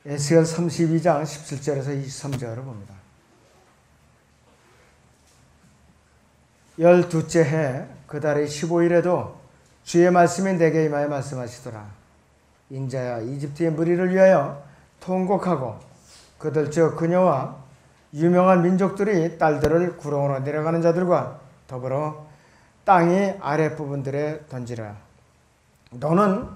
에스겔 32장 17절에서 23절을 봅니다. 12째 해 그 달의 15일에도 주의 말씀이 내게 임하여 말씀하시더라. 인자야, 이집트의 무리를 위하여 통곡하고 그들 즉 그녀와 유명한 민족들이 딸들을 구렁으로 내려가는 자들과 더불어 땅의 아랫부분들에 던지라. 너는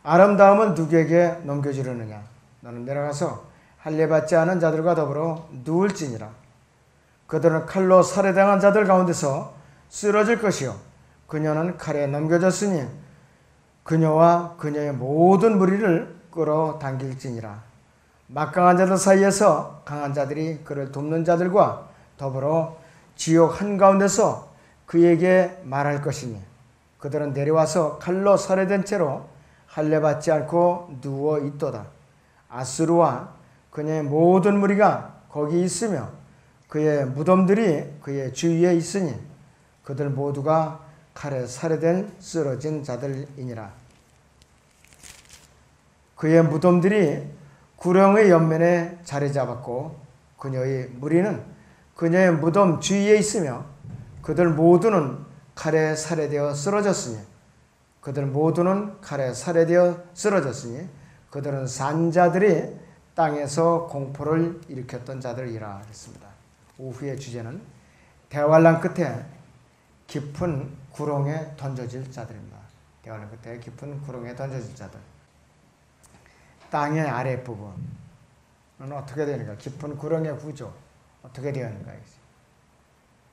아름다움을 누구에게 넘겨주려느냐? 너는 내려가서 할례받지 않은 자들과 더불어 누울지니라. 그들은 칼로 살해당한 자들 가운데서 쓰러질 것이요 그녀는 칼에 넘겨졌으니 그녀와 그녀의 모든 무리를 끌어당길지니라. 막강한 자들 사이에서 강한 자들이 그를 돕는 자들과 더불어 지옥 한가운데서 그에게 말할 것이니 그들은 내려와서 칼로 살해된 채로 할례받지 않고 누워 있도다. 아수르와 그녀의 모든 무리가 거기 있으며 그의 무덤들이 그의 주위에 있으니 그들 모두가 칼에 살해된 쓰러진 자들이니라. 그의 무덤들이 구렁의 옆면에 자리 잡았고 그녀의 무리는 그녀의 무덤 주위에 있으며 그들 모두는 칼에 살해되어 쓰러졌으니 그들은 산자들이 땅에서 공포를 일으켰던 자들이라 했습니다. 오후의 주제는 대환란 끝에 깊은 구렁에 던져질 자들입니다. 대환란 끝에 깊은 구렁에 던져질 자들. 땅의 아랫부분은 어떻게 되는가? 깊은 구렁의 구조 어떻게 되었는가?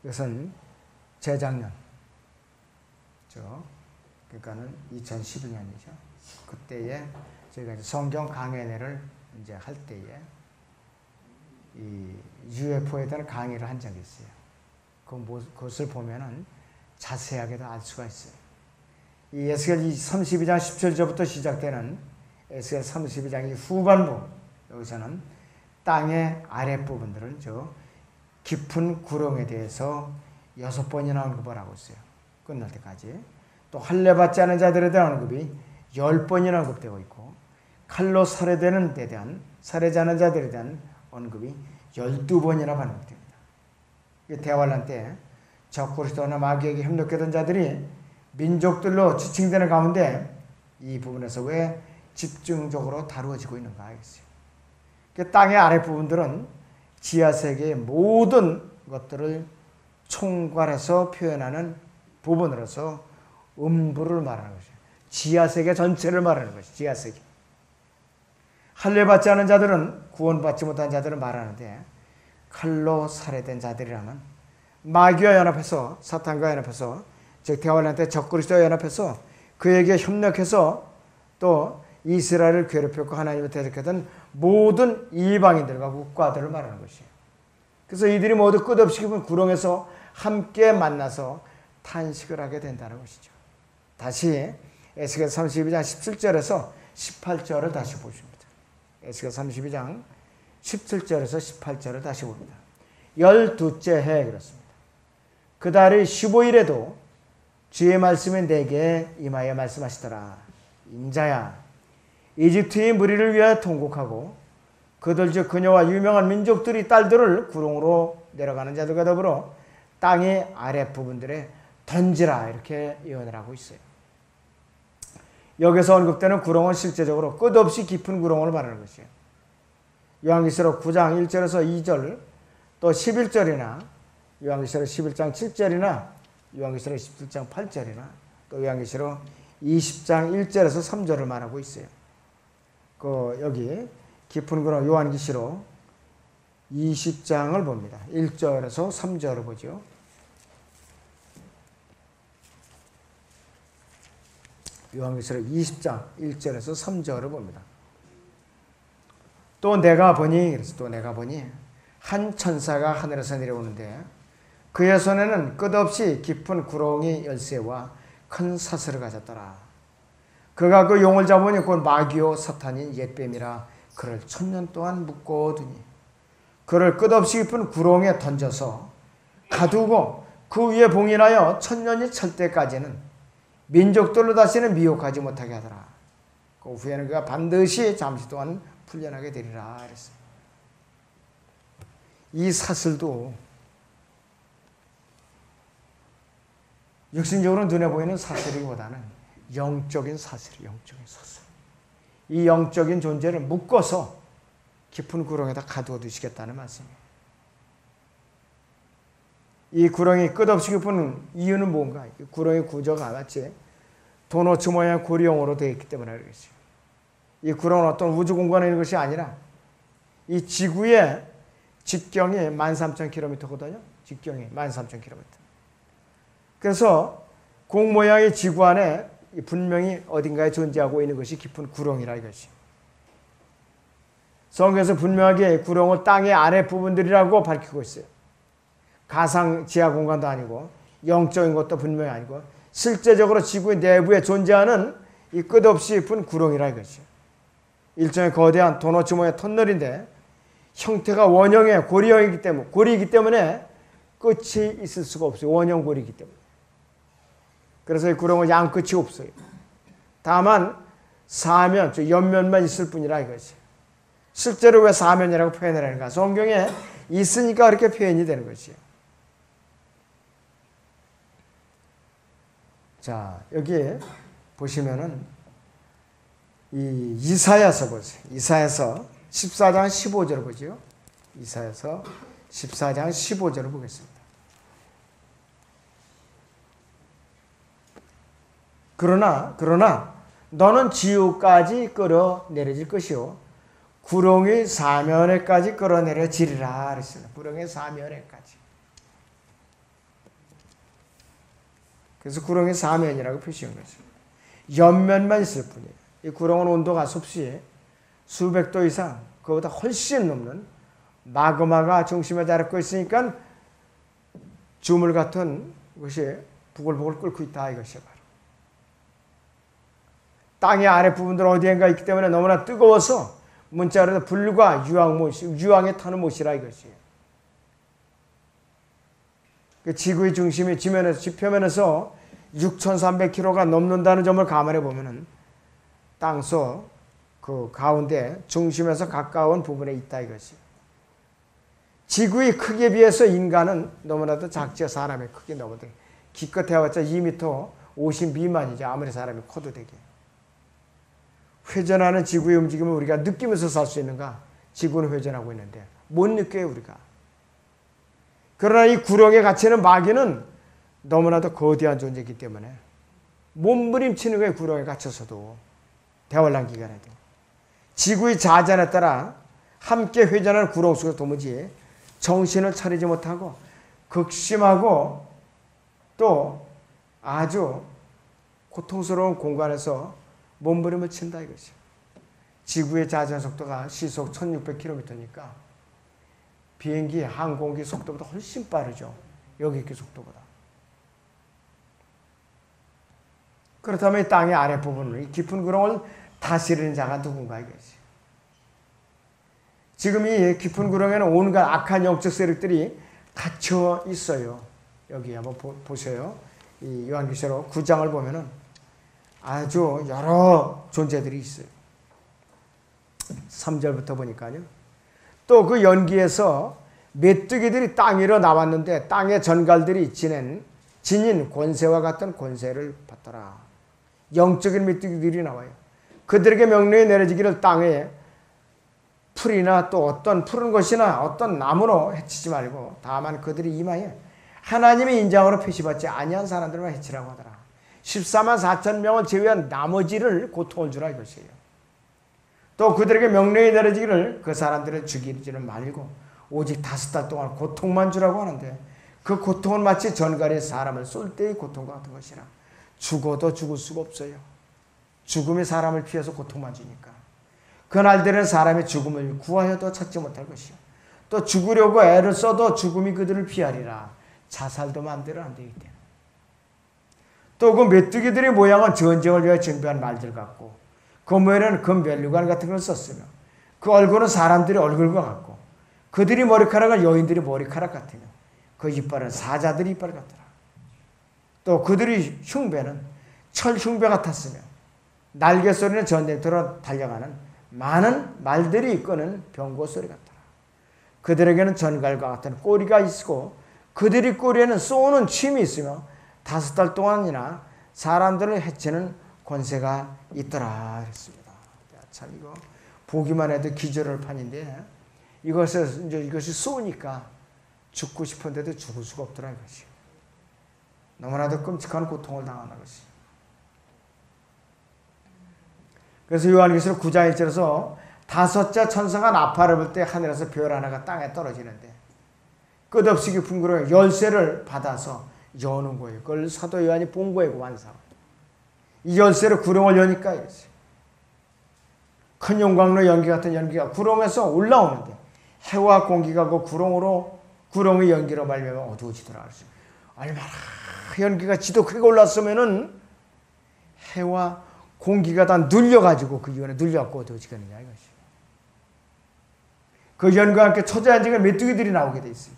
이것은 재작년, 그러니까는 2012년이죠. 그때에 저희가 성경 강연회를 이제 할 때에 이 UFO에 대한 강의를 한 적이 있어요. 그것을 보면은 자세하게도 알 수가 있어요. 이 에스겔 32장 17절부터 시작되는 에스겔 32장의 후반부, 여기서는 땅의 아랫부분들을 깊은 구렁에 대해서 6번이나 언급을 하고 있어요. 끝날 때까지. 또 할례받지 않은 자들에 대한 언급이 10번이나 언급되고 있고 칼로 살해되는 데 대한 살해지 않은 자들에 대한 언급이 12번이나 반복됩니다. 대환란 때 적그리스도나 마귀에게 협력했던 자들이 민족들로 지칭되는 가운데 이 부분에서 왜 집중적으로 다루어지고 있는가 하겠어요. 땅의 아랫부분들은 지하세계의 모든 것들을 총괄해서 표현하는 부분으로서 음부를 말하는 것이에요. 지하세계 전체를 말하는 것이죠. 지하세계. 할례받지 않은 자들은, 구원받지 못한 자들을 말하는데 칼로 살해된 자들이라면 마귀와 연합해서, 사탄과 연합해서, 즉 대환란 때 적그리스도와 연합해서 그에게 협력해서 또 이스라엘을 괴롭혔고 하나님을 대적했던 모든 이방인들과 국가들을 말하는 것이에요. 그래서 이들이 모두 끝없이 깊은 구렁에서 함께 만나서 탄식을 하게 된다는 것이죠. 다시 에스겔 32장 17절에서 18절을 다시 보십니다. 에스겔 32장 17절에서 18절을 다시 봅니다. 12째 해 그렇습니다. 그 달의 15일에도 주의 말씀이 내게 임하여 말씀하시더라. 인자야, 이집트의 무리를 위하여 통곡하고 그들 즉 그녀와 유명한 민족들이 딸들을 구렁으로 내려가는 자들과 더불어 땅의 아랫부분들에 던지라, 이렇게 예언을 하고 있어요. 여기서 언급되는 구렁은 실제적으로 끝없이 깊은 구렁을 말하는 것이에요. 요한계시록 9장 1절에서 2절, 또 11절이나 요한계시록 11장 7절이나 요한계시록 17장 8절이나 또 요한계시록 20장 1절에서 3절을 말하고 있어요. 여기 깊은 구렁 요한계시록 20장을 봅니다. 1절에서 3절을 보죠. 요한계시록 20장 1절에서 3절을 봅니다. 또 내가 보니 한 천사가 하늘에서 내려오는데 그의 손에는 끝없이 깊은 구렁이 열쇠와 큰 사슬을 가졌더라. 그가 그 용을 잡으니 곧 마귀요 사탄인 옛뱀이라 그를 1000년 동안 묶어두니 그를 끝없이 깊은 구렁에 던져서 가두고 그 위에 봉인하여 1000년이 찰 때까지는 민족들로 다시는 미혹하지 못하게 하더라. 그 후에는 그가 반드시 잠시 동안 풀려나게 되리라 그랬어요. 이 사슬도 육신적으로 눈에 보이는 사슬이보다는 영적인 사슬, 영적인 사슬. 이 영적인 존재를 묶어서 깊은 구렁에다 가두어 두시겠다는 말씀이에요. 이 구렁이 끝없이 깊은 이유는 뭔가? 구렁의 구조가 마치 도너츠 모양 고리형으로 되어 있기 때문에 그렇죠. 이 구렁은 어떤 우주 공간에 있는 것이 아니라 이 지구의 직경이 13,000km거든요. 직경이 13,000km. 그래서 공 모양의 지구 안에 분명히 어딘가에 존재하고 있는 것이 깊은 구렁이라 이것이. 성경에서 분명하게 구렁을 땅의 아래 부분들이라고 밝히고 있어요. 가상 지하 공간도 아니고 영적인 것도 분명히 아니고 실제적으로 지구의 내부에 존재하는 이 끝없이 깊은 구렁이라 이것이. 일종의 거대한 도너츠 모양의 터널인데 형태가 원형의 고리이기 때문에 끝이 있을 수가 없어요. 원형 고리이기 때문에. 그래서 이 구렁은 양끝이 없어요. 다만 사면, 옆면만 있을 뿐이라 이것이. 실제로 왜 사면이라고 표현을 하는가? 성경에 있으니까 그렇게 표현이 되는 것이에요. 자, 여기 보시면은 이 이사야서 보세요. 이사야서 14장 15절을 보죠. 이사야서 14장 15절을 보겠습니다. 그러나 너는 지옥까지 끌어내려질 것이요 구렁의 사면에까지 끌어내려지리라 그랬어요. 구렁의 사면에까지. 그래서 구렁의 사면이라고 표시한 거죠. 옆면만 있을 뿐이에요. 이 구렁은 온도가 섭씨 수백 도 이상, 그보다 훨씬 넘는 마그마가 중심에 자리고 있으니까 주물 같은 것이 부글부글 끓고 있다 이것이에요. 바로. 땅의 아래 부분들 어디엔가 있기 때문에 너무나 뜨거워서 문자로도 불과 유황에 타는 못이라 이것이에요. 그 지구의 중심이 지표면에서 6,300km가 넘는다는 점을 감안해 보면은 땅속 그 가운데 중심에서 가까운 부분에 있다 이것이. 지구의 크기에 비해서 인간은 너무나도 작죠. 사람의 크기 너무도. 기껏 해봤자 2m 50 미만이죠. 아무리 사람이 커도 되게. 회전하는 지구의 움직임을 우리가 느끼면서 살 수 있는가? 지구는 회전하고 있는데 못 느껴요 우리가. 그러나 이 구렁에 갇히는 마귀는 너무나도 거대한 존재이기 때문에 몸부림치는 거예요. 구렁에 갇혀서도. 대환란 기간에도. 지구의 자전에 따라 함께 회전하는 구렁 속에서 도무지 정신을 차리지 못하고 극심하고 또 아주 고통스러운 공간에서 몸부림을 친다 이것이요. 지구의 자전 속도가 시속 1600km니까 비행기, 항공기 속도보다 훨씬 빠르죠. 여객기 속도보다. 그렇다면 이 땅의 아랫부분을, 이 깊은 구렁을 다스리는 자가 누군가 이것이. 지금 이 깊은 구렁에는 온갖 악한 영적 세력들이 갇혀 있어요. 여기 한번 보세요. 이 요한계시록 9장을 보면은 아주 여러 존재들이 있어요. 3절부터 보니까요. 또 그 연기에서 메뚜기들이 땅 위로 나왔는데 땅의 전갈들이 지닌 권세와 같은 권세를 받더라. 영적인 메뚜기들이 나와요. 그들에게 명령이 내려지기를 땅에 풀이나 또 어떤 푸른 것이나 어떤 나무로 해치지 말고 다만 그들이 이마에 하나님의 인장으로 표시받지 아니한 사람들만 해치라고 하더라. 14만 4천 명을 제외한 나머지를 고통을 주라 이것이에요. 또 그들에게 명령이 내려지기를 그 사람들을 죽이지는 말고 오직 5달 동안 고통만 주라고 하는데 그 고통은 마치 전갈이 사람을 쏠 때의 고통과 같은 것이라. 죽어도 죽을 수가 없어요. 죽음이 사람을 피해서 고통만 주니까. 그날들은 사람이 죽음을 구하여도 찾지 못할 것이요. 또 죽으려고 애를 써도 죽음이 그들을 피하리라. 자살도 마음대로 안 되기 때문에. 또 그 메뚜기들의 모양은 전쟁을 위해 준비한 말들 같고 그 모에는 금 멸류관 같은 걸 썼으며 그 얼굴은 사람들의 얼굴과 같고 그들이 머리카락은 여인들이 머리카락 같으며 그 이빨은 사자들의 이빨 같더라. 또 그들의 흉배는 철 흉배 같았으며 날개 소리는 전쟁터로 달려가는 많은 말들이 이끄는 병거 소리 같더라. 그들에게는 전갈과 같은 꼬리가 있고 그들이 꼬리에는 쏘는 침이 있으며 5달 동안이나 사람들을 해치는 권세가 있더라 그랬습니다. 참 이거 보기만 해도 기절할 판인데 이것이 쏘니까 죽고 싶은데도 죽을 수가 없더라 이것이. 너무나도 끔찍한 고통을 당하는 것이. 그래서 요한계시록 9장 1절에서 5째 천사가 나팔을 불 때 하늘에서 별 하나가 땅에 떨어지는데 끝없이 깊은 구름에 열쇠를 받아서 여는 거예요. 그걸 사도 요한이 본 거예요. 완성. 이 열쇠로 구름을 여니까 큰 용광로 연기 같은 연기가 구름에서 올라오는데 해와 공기가 그 구름의 연기로 말미암아 어두워지더라. 얼마나 연기가 지독하게 올랐으면은 해와 공기가 다 눌려가지고 그 이번에 눌려갖고 어두워지겠느냐 이것이. 그 연과 함께 초자연적인 메뚜기들이 나오게 돼 있어요.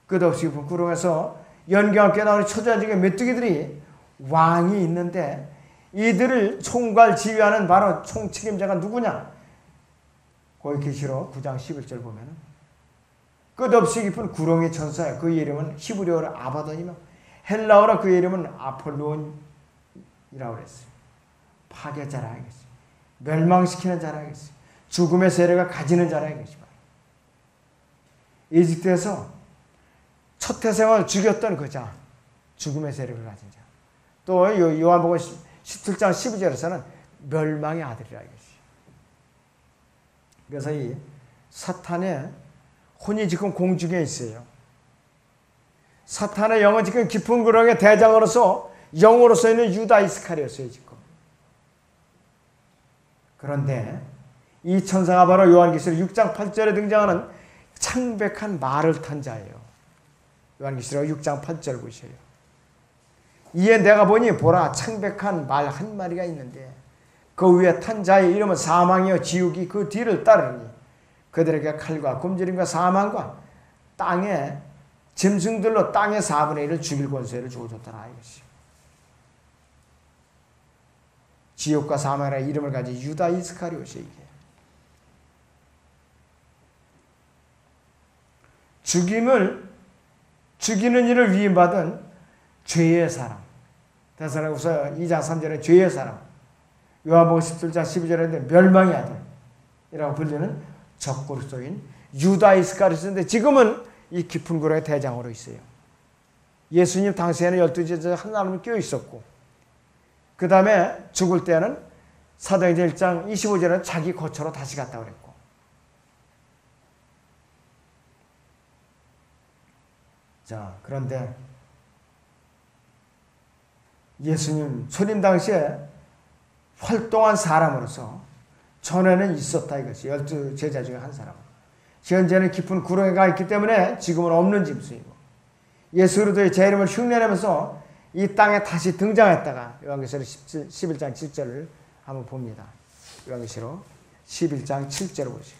끝없이 구름에서 연기와 함께 나오는 초자연적인 메뚜기들이 왕이 있는데 이들을 총괄 지휘하는 바로 총책임자가 누구냐? 거기 계시록 9장 11절 보면은 끝없이 깊은 구렁이 천사야. 그의 이름은 히브리어로 아바돈이며 헬라어로 그의 이름은 아폴론이라고 그랬어요. 파괴자라 하겠어요. 멸망시키는 자라 하겠어요. 죽음의 세력을 가지는 자라 하겠어요. 이집트에서 첫 태생을 죽였던 그 자, 죽음의 세력을 가진 자. 또 요한복음 17장 12절에서는 멸망의 아들이라 이것이. 그래서 이 사탄의 혼이 지금 공중에 있어요. 사탄의 영은 지금 깊은 구렁의 대장으로서 영으로서 있는 유다 이스카리오스예요 지금. 그런데 이 천사가 바로 요한계시록 6장 8절에 등장하는 창백한 말을 탄 자예요. 요한계시록 6장 8절 보세요. 이에 내가 보니 보라 창백한 말 한 마리가 있는데 그 위에 탄 자의 이름은 사망이요 지옥이 그 뒤를 따르니 그들에게 칼과 굶주림과 사망과 땅의 짐승들로 땅의 4분의 1을 죽일 권세를 주어줬더라 이것이. 지옥과 사망이라는 이름을 가진 유다 이스카리오스 이게. 죽이는 일을 위임받은 죄의 사람. 데살로니가서 2장 3절에 죄의 사람. 요한복음 17장 12절에 멸망의 아들이라고 불리는 적그리스도인 유다 이스카리오스인데 지금은 이 깊은 구렁의 대장으로 있어요. 예수님 당시에는 12제자 한 사람이 껴 있었고 그 다음에 죽을 때는 사도행전 1장 25절에는 자기 거처로 다시 갔다 그랬고 자 그런데 예수님 초림 당시에 활동한 사람으로서 전에는 있었다 이것이 12제자 중에 한 사람. 현재는 깊은 구렁에 가 있기 때문에 지금은 없는 짐승이고 예수 그리스도의 제 이름을 흉내내면서 이 땅에 다시 등장했다가 요한계시록 11장 7절을 한번 봅니다. 요한계시록 11장 7절을 보시죠.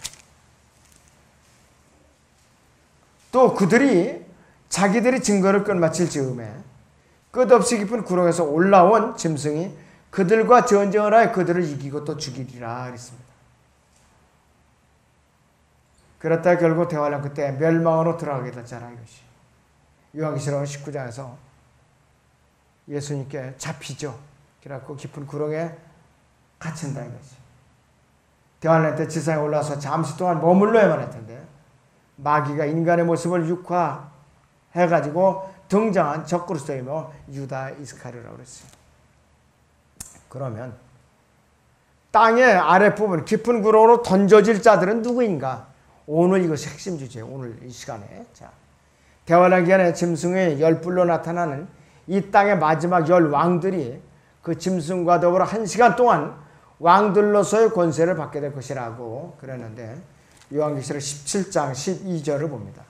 또 그들이 자기들이 증거를 끝마칠 즈음에 끝없이 깊은 구렁에서 올라온 짐승이 그들과 전쟁을 하여 그들을 이기고 또 죽이리라 그랬습니다. 그랬다 결국 대환란 그때 멸망으로 들어가게 됐잖아 이것이. 요한계시록 19장에서 예수님께 잡히죠. 그래갖고 깊은 구렁에 갇힌다 이것이. 대환란 때 지상에 올라와서 잠시 동안 머물러야만 할 텐데 마귀가 인간의 모습을 육화해가지고 등장한 적그리스도이며 유다 이스카리오라고 그랬어요. 그러면 땅의 아랫부분 깊은 구렁으로 던져질 자들은 누구인가? 오늘 이것이 핵심 주제예요. 오늘 이 시간에. 자, 대환란 기간에 짐승의 열불로 나타나는 이 땅의 마지막 10왕들이 그 짐승과 더불어 1시간 동안 왕들로서의 권세를 받게 될 것이라고 그랬는데 요한계시록 17장 12절을 봅니다.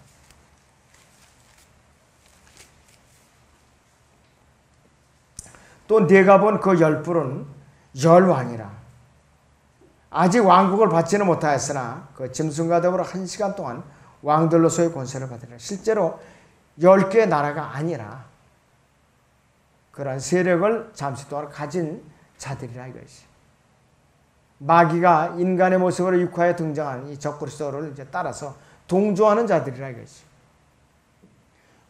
또 네가 본 그 열불은 열왕이라. 아직 왕국을 받지는 못하였으나 그 짐승과 더불어 1시간 동안 왕들로서의 권세를 받으리라. 실제로 10개의 나라가 아니라 그러한 세력을 잠시 동안 가진 자들이라 이것이. 마귀가 인간의 모습으로 육화에 등장한 이 적그리스도를 이제 따라서 동조하는 자들이라 이것이.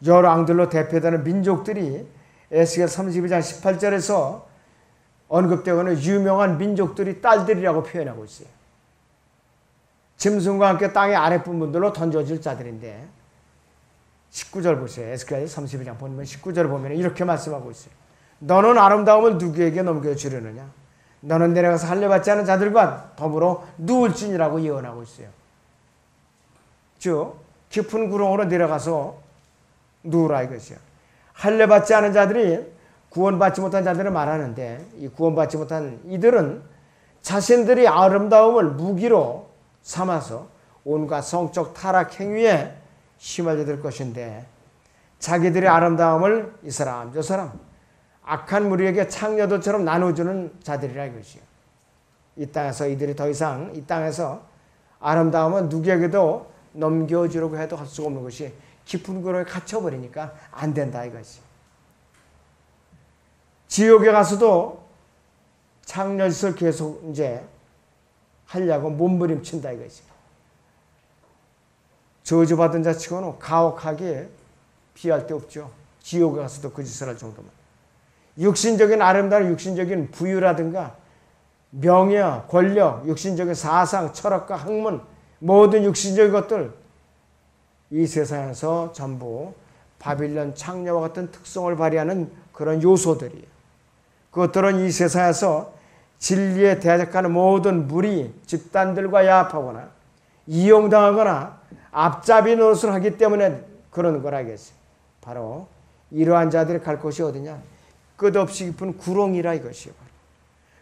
여러 앙들로 대표되는 민족들이 에스겔 32장 18절에서 언급되고는 유명한 민족들이 딸들이라고 표현하고 있어요. 짐승과 함께 땅의 아랫부분들로 던져질 자들인데 19절 보세요. 에스겔 32장 보면 19절 보면 이렇게 말씀하고 있어요. 너는 아름다움을 누구에게 넘겨주려느냐? 너는 내려가서 할례받지 않은 자들과 더불어 누울지니라고 예언하고 있어요. 즉 깊은 구렁으로 내려가서 누우라 이것이요. 할례받지 않은 자들이 구원받지 못한 자들을 말하는데 이 구원받지 못한 이들은 자신들이 아름다움을 무기로 삼아서 온갖 성적 타락 행위에 휘말려 들 것인데 자기들의 아름다움을 이 사람 저 사람 악한 무리에게 창녀들처럼 나눠주는 자들이라 이것이요. 이 땅에서 이들이 더 이상 이 땅에서 아름다움은 누구에게도 넘겨주려고 해도 할 수가 없는 것이 깊은 구렁에 갇혀버리니까 안 된다 이것이. 지옥에 가서도 창녀짓을 계속 이제 하려고 몸부림친다 이것이. 저주받은 자치고는 가혹하게 피할 데 없죠. 지옥에 가서도 그 짓을 할 정도면. 육신적인 아름다운 육신적인 부유라든가 명예와 권력, 육신적인 사상, 철학과 학문, 모든 육신적인 것들 이 세상에서 전부 바빌론 창녀와 같은 특성을 발휘하는 그런 요소들이에요. 그것들은 이 세상에서 진리에 대적하는 모든 무리, 집단들과 야합하거나 이용당하거나 앞잡이 노릇을 하기 때문에 그런 거라겠어요. 바로 이러한 자들이 갈 곳이 어디냐? 끝없이 깊은 구렁이라 이것이요.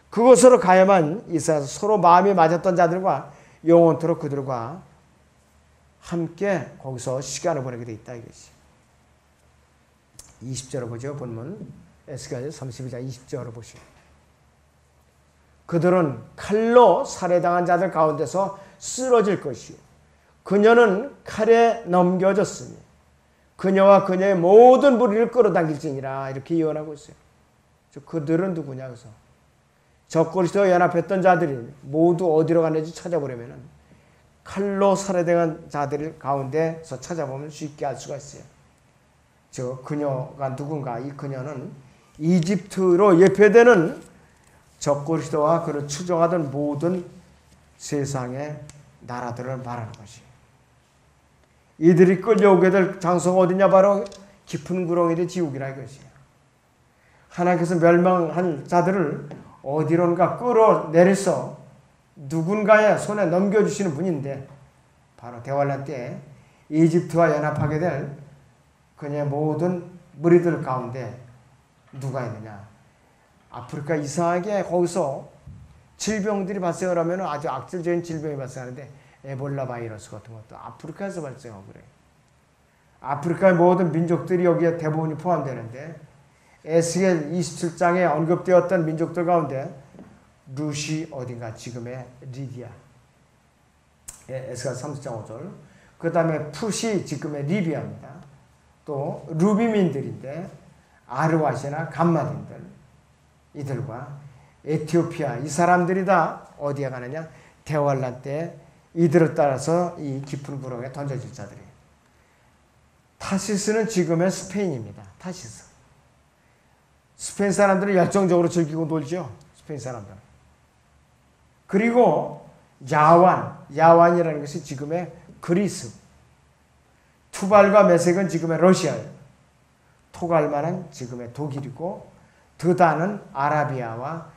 그곳으로 가야만 이 세상에서 서로 마음이 맞았던 자들과 영원토록 그들과 함께 거기서 시간을 보내게 돼 있다 이것이. 20절을 보죠. 본문 에스겔 32장 20절을 보시오. 그들은 칼로 살해당한 자들 가운데서 쓰러질 것이요. 그녀는 칼에 넘겨졌으니 그녀와 그녀의 모든 무리를 끌어당길지니라 이렇게 예언하고 있어요. 그들은 누구냐 그래서 적그리스도와 연합했던 자들이 모두 어디로 갔는지 찾아보려면 칼로 살해당한 자들 가운데서 찾아보면 쉽게 알 수가 있어요. 저 그녀가 누군가? 이 그녀는 이집트로 예표되는 적그리스도와 그를 추종하던 모든 세상의 나라들을 말하는 것이에요. 이들이 끌려오게 될 장소가 어디냐? 바로 깊은 구렁이의 지옥이라 이것이에요. 하나님께서 멸망한 자들을 어디론가 끌어내려서 누군가의 손에 넘겨주시는 분인데 바로 대환란 때 이집트와 연합하게 될 그녀의 모든 무리들 가운데 누가 있느냐? 아프리카 이상하게 거기서 질병들이 발생을 하면 아주 악질적인 질병이 발생하는데 에볼라 바이러스 같은 것도 아프리카에서 발생하고 그래요. 아프리카의 모든 민족들이 여기에 대부분이 포함되는데 에스겔 27장에 언급되었던 민족들 가운데 루시 어딘가 지금의 리디아 에스겔 30장 5절 그 다음에 푸시 지금의 리비아입니다. 또 루비민들인데 아르와시나 감마딘들 이들과 에티오피아 이 사람들이 다 어디에 가느냐? 대환란 때 이들을 따라서 이 깊은 구렁에 던져질 자들이에요. 타시스는 지금의 스페인입니다. 타시스. 스페인 사람들은 열정적으로 즐기고 놀죠. 스페인 사람들은. 그리고 야완이라는 것이 지금의 그리스. 투발과 메색은 지금의 러시아예요. 토갈마는 지금의 독일이고 드다는 아라비아와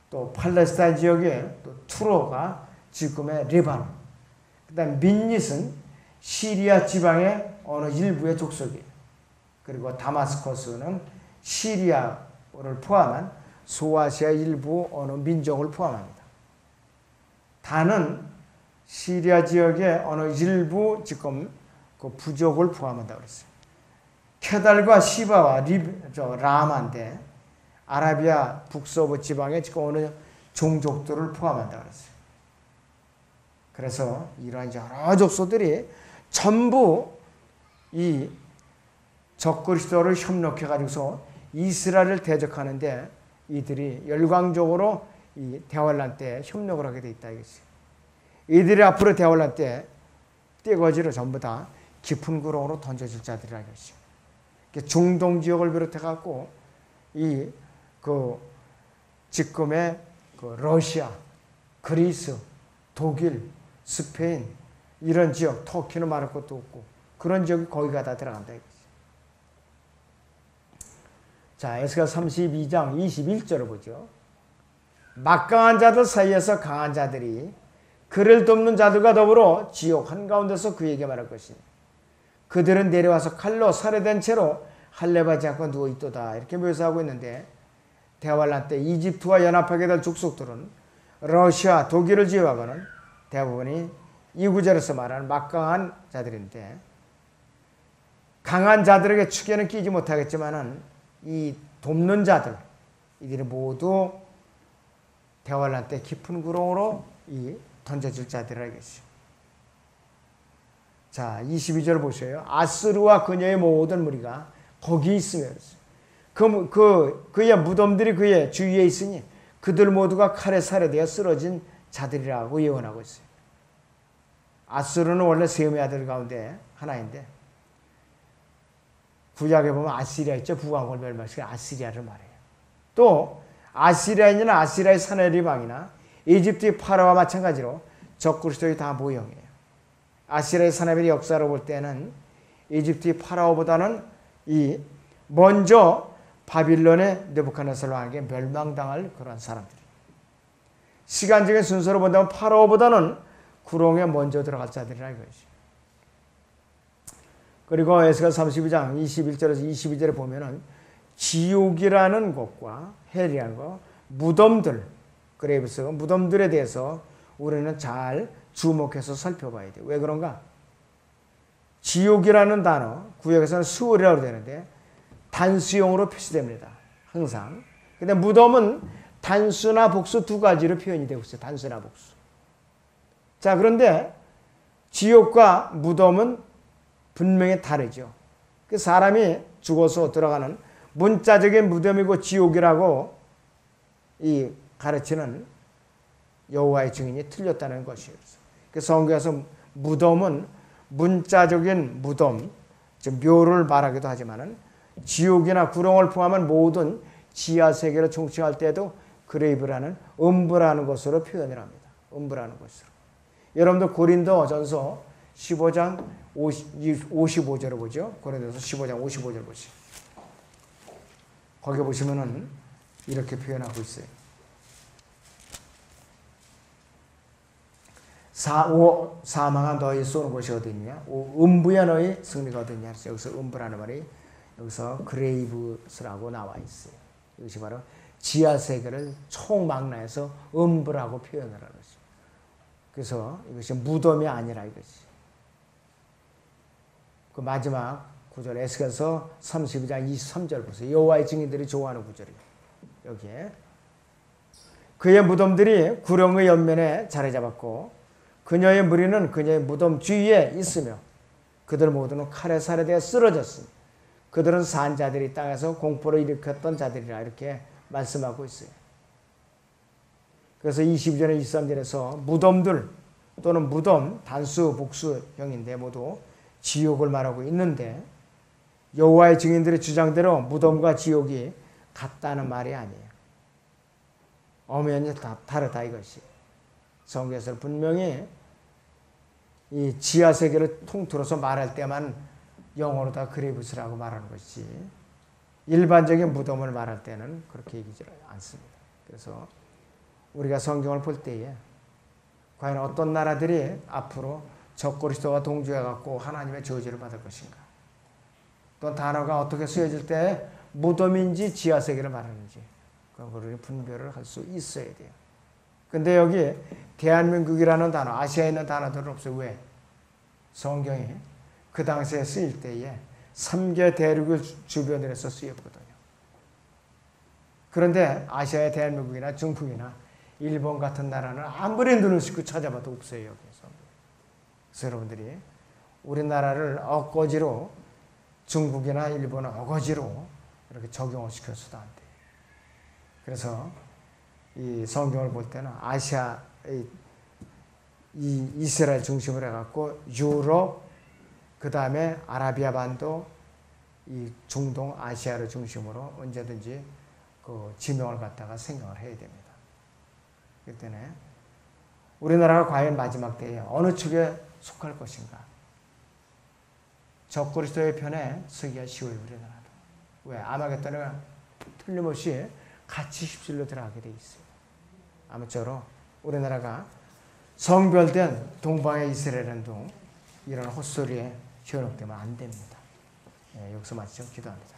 또 팔레스타인 지역의 또 투로가 지금의 레바논. 그 다음 민닛은 시리아 지방의 어느 일부의 족속이에요. 그리고 다마스커스는 시리아를 포함한 소아시아 일부 어느 민족을 포함합니다. 다는 시리아 지역의 어느 일부 지금 그 부족을 포함한다고 그랬어요. 케달과 시바와 라마인데 아라비아 북서부 지방의 지금 어느 종족들을 포함한다고 그랬어요. 그래서 이러한 여러 족속들이 전부 이 적그리스도를 협력해 가지고서 이스라엘을 대적하는데 이들이 열광적으로 이 대환란 때 협력을 하게 돼 있다 이것이. 이들이 앞으로 대환란 때 떼거지로 전부 다 깊은 구렁으로 던져질 자들이라 이것이. 중동 지역을 비롯해 갖고 이 그 지금의 그 러시아, 그리스, 독일, 스페인 이런 지역, 터키는 말할 것도 없고 그런 지역이 거기가 다 들어간다 이것이. 자, 에스겔 32장 21절을 보죠. 막강한 자들 사이에서 강한 자들이 그를 돕는 자들과 더불어 지옥 한가운데서 그에게 말할 것이니 그들은 내려와서 칼로 살해된 채로 할례받지 않고 누워있도다. 이렇게 묘사하고 있는데 대환란 때 이집트와 연합하게 될 족속들은 러시아, 독일을 제외하고는 대부분이 이 구절에서 말하는 막강한 자들인데 강한 자들에게 축에는 끼지 못하겠지만은 이 돕는 자들 이들이 모두 대환란 때 깊은 구렁으로 이 던져질 자들이라 이것이죠. 자, 22절 보세요. 아스루와 그녀의 모든 무리가 거기 있으며 그의 무덤들이 그의 주위에 있으니 그들 모두가 칼에 살해되어 쓰러진 자들이라고 예언하고 있어요. 아스루는 원래 셈의 아들 가운데 하나인데 구약에 보면 아시리아 있죠. 북왕국을 멸망시킨 아시리아를 말해요. 또 아시리아인이나 아시리아의 사내리방이나 이집트의 파라오와 마찬가지로 적그리스도의 다 모형이에요. 아시리아의 사내리의 역사로 볼 때는 이집트의 파라오보다는 이 먼저 바빌론의 느부갓네살 왕에게 멸망당할 그런 사람들이. 시간적인 순서로 본다면 파라오보다는 구렁에 먼저 들어갈 자들이라 이것이. 그리고 에스겔 32장 21절에서 22절에 보면은 지옥이라는 곳과 헬이라는 것, 무덤들, 그레이브스 무덤들에 대해서 우리는 잘 주목해서 살펴봐야 돼요. 왜 그런가? 지옥이라는 단어, 구역에서는 수월이라고 되는데 단수용으로 표시됩니다. 항상. 근데 무덤은 단수나 복수 두 가지로 표현이 되고 있어요. 단수나 복수. 자, 그런데 지옥과 무덤은 분명히 다르죠. 그 사람이 죽어서 들어가는 문자적인 무덤이고 지옥이라고 이 가르치는 여호와의 증인이 틀렸다는 것이에요. 그 성경에서 무덤은 문자적인 무덤, 즉 묘를 말하기도 하지만은 지옥이나 구렁을 포함한 모든 지하 세계를 총칭할 때도 그레이브라는 음부라는 것으로 표현을 합니다. 음부라는 것으로. 여러분들 고린도전서 15장 55절을 보죠. 고린도전서 15장 55절 보시죠. 거기 보시면은 이렇게 표현하고 있어요. 사망한 너희 쏘는 곳이 어디냐? 음부야 너희 승리가 어디냐? 여기서 음부라는 말이 여기서 그레이브스라고 나와 있어요. 이것이 바로 지하 세계를 총망라해서 음부라고 표현을 하는 것이죠. 그래서 이것이 무덤이 아니라 이것이. 그 마지막 구절 에스겔서 32장 23절 보세요. 여호와의 증인들이 좋아하는 구절이에요. 여기에 그의 무덤들이 구렁의 옆면에 자리 잡았고 그녀의 무리는 그녀의 무덤 주위에 있으며 그들 모두는 칼에 살해되어 쓰러졌으니 그들은 산 자들이 땅에서 공포를 일으켰던 자들이라 이렇게 말씀하고 있어요. 그래서 22절에 23절에서 무덤들 또는 무덤 단수 복수형인데 모두 지옥을 말하고 있는데 여호와의 증인들의 주장대로 무덤과 지옥이 같다는 말이 아니에요. 엄연히 다 다르다 이것이. 성경에서 분명히 이 지하 세계를 통틀어서 말할 때만 영어로 다 그레이브스라고 말하는 것이 일반적인 무덤을 말할 때는 그렇게 얘기지 않습니다. 그래서 우리가 성경을 볼 때에 과연 어떤 나라들이 앞으로 적그리스도와 동조해갖고 하나님의 저주를 받을 것인가? 또 단어가 어떻게 쓰여질 때 무덤인지 지하 세계를 말하는지 그걸 분별을 할 수 있어야 돼요. 근데 여기 대한민국이라는 단어, 아시아에 있는 단어들은 없어요. 왜? 성경이 그 당시에 쓰일 때에 3개 대륙을 주변에서 쓰였거든요. 그런데 아시아의 대한민국이나 중국이나 일본 같은 나라는 아무리 눈을 씻고 찾아봐도 없어요. 여기서. 그래서 여러분들이 우리나라를 엇거지로 중국이나 일본은 어거지로 이렇게 적용을 시켜서도 안 돼요. 그래서 이 성경을 볼 때는 아시아, 이 이스라엘 중심으로 해갖고 유럽, 그 다음에 아라비아 반도, 이 중동, 아시아를 중심으로 언제든지 그 지명을 갖다가 생각을 해야 됩니다. 그렇기 때문에 우리나라가 과연 마지막 때에 어느 축에 속할 것인가? 적그리스도의 편에 서기가 쉬워요, 우리나라도. 왜? 아마겟돈에 틀림없이 같이 휩쓸려 들어가게 돼 있어요. 아무쪼록 우리나라가 성별된 동방의 이스라엘도 이런 헛소리에 현혹되면 안 됩니다. 여기서 마치죠. 기도합니다.